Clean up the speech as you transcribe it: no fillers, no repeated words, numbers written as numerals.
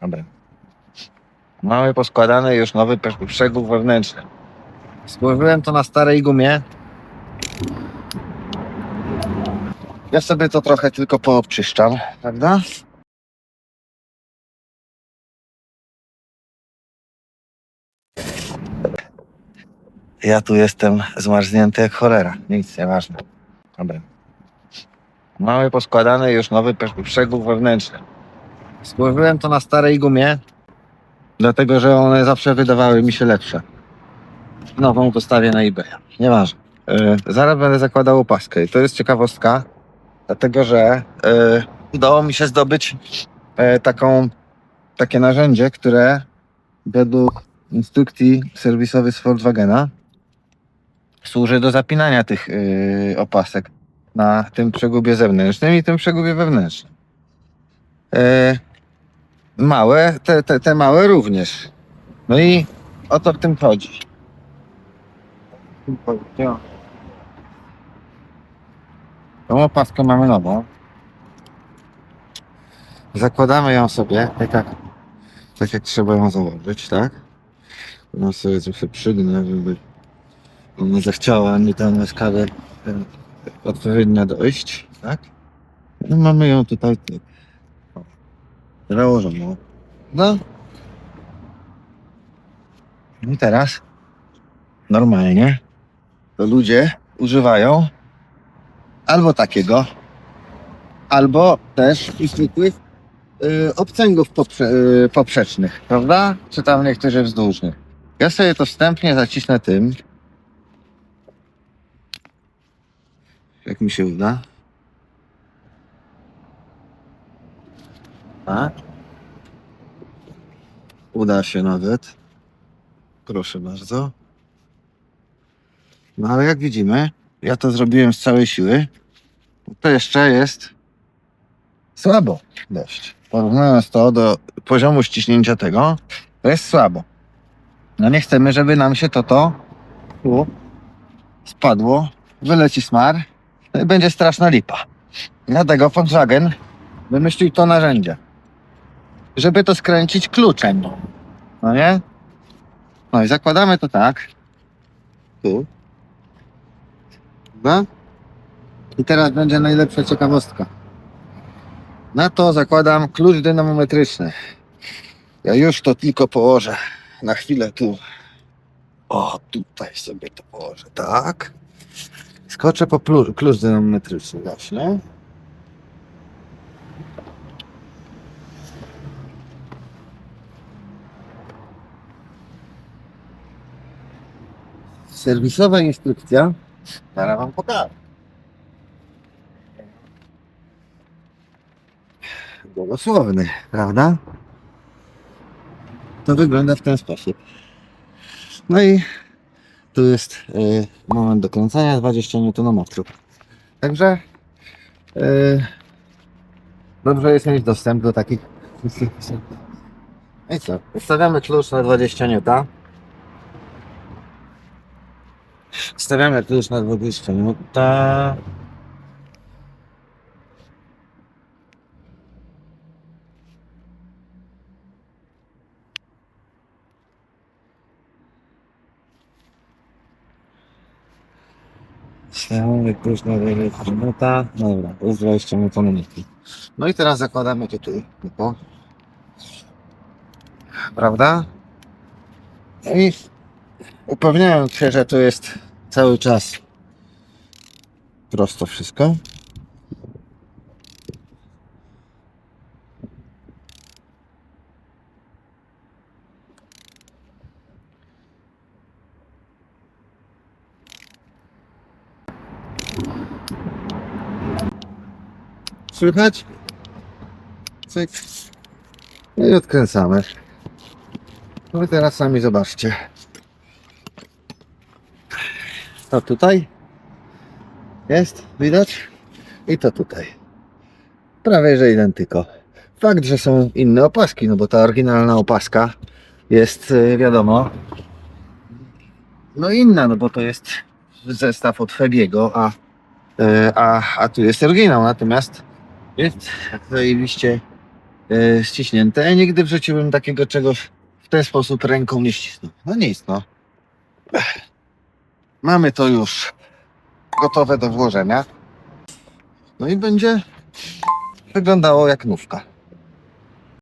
Dobra. Mamy poskładany już nowy przegub wewnętrzny. Złożyłem to na starej gumie. Ja sobie to trochę tylko poobczyszczam, prawda? Ja tu jestem zmarznięty jak cholera. Nic, nieważne. Dobra. Mamy poskładany już nowy przegub wewnętrzny. Złożyłem to na starej gumie, dlatego że one zawsze wydawały mi się lepsze. Nową postawię na eBay. Nieważne. Zaraz będę zakładał opaskę i to jest ciekawostka, dlatego że udało mi się zdobyć takie narzędzie, które według instrukcji serwisowych z Volkswagena służy do zapinania tych opasek na tym przegubie zewnętrznym i tym przegubie wewnętrznym. Małe, te małe również. No i o to w tym chodzi. Tą opaskę mamy nową. Zakładamy ją sobie, tak jak trzeba ją założyć, tak? No sobie trochę przygnę, żeby ona zachciała mi tam na skalę odpowiednio dojść, tak? No mamy ją tutaj założoną. No. I teraz normalnie to ludzie używają albo takiego, albo też zwykłych obcęgów poprzecznych, prawda? Czy tam niektórzy wzdłużnych. Ja sobie to wstępnie zacisnę tym, jak mi się uda. Tak? Uda się nawet. Proszę bardzo. No ale jak widzimy, ja to zrobiłem z całej siły. To jeszcze jest słabo dość. Porównując to do poziomu ściśnięcia tego, to jest słabo. No nie chcemy, żeby nam się to tu spadło, wyleci smar, no i będzie straszna lipa. Dlatego Volkswagen wymyślił to narzędzie, żeby to skręcić kluczem. No nie? No i zakładamy to tak. Tu. Dobra? I teraz będzie najlepsza ciekawostka. Na to zakładam klucz dynamometryczny. Ja już to tylko położę na chwilę tu. O, tutaj sobie to położę, tak. Skoczę po klucz dynamometryczny właśnie. Serwisowa instrukcja. Zaraz wam pokażę. Błogosłowny, prawda? To wygląda w ten sposób. No i tu jest moment dokręcania 20 Nm. Także dobrze jest mieć dostęp do takich. No i co? Wstawiamy klucz na 20 N. Wstawiamy klucz na 20 N. Wstawiamy klucz na 20 N. Dobra, to jest 20 N. No i teraz zakładamy to tu. Prawda? I upewniając się, że to jest cały czas prosto wszystko. Słychać? Cyk. No i odkręcamy. No i teraz sami zobaczcie. To tutaj jest, widać? I to tutaj. Prawie że identyko. Fakt, że są inne opaski, no bo ta oryginalna opaska jest, wiadomo, no inna, no bo to jest zestaw od Febiego, a tu jest oryginał, natomiast jest zajebiście ściśnięte. Nigdy w życiu bym takiego czegoś w ten sposób ręką nie ścisnął. No nic, no. Mamy to już gotowe do włożenia. No i będzie wyglądało jak nówka.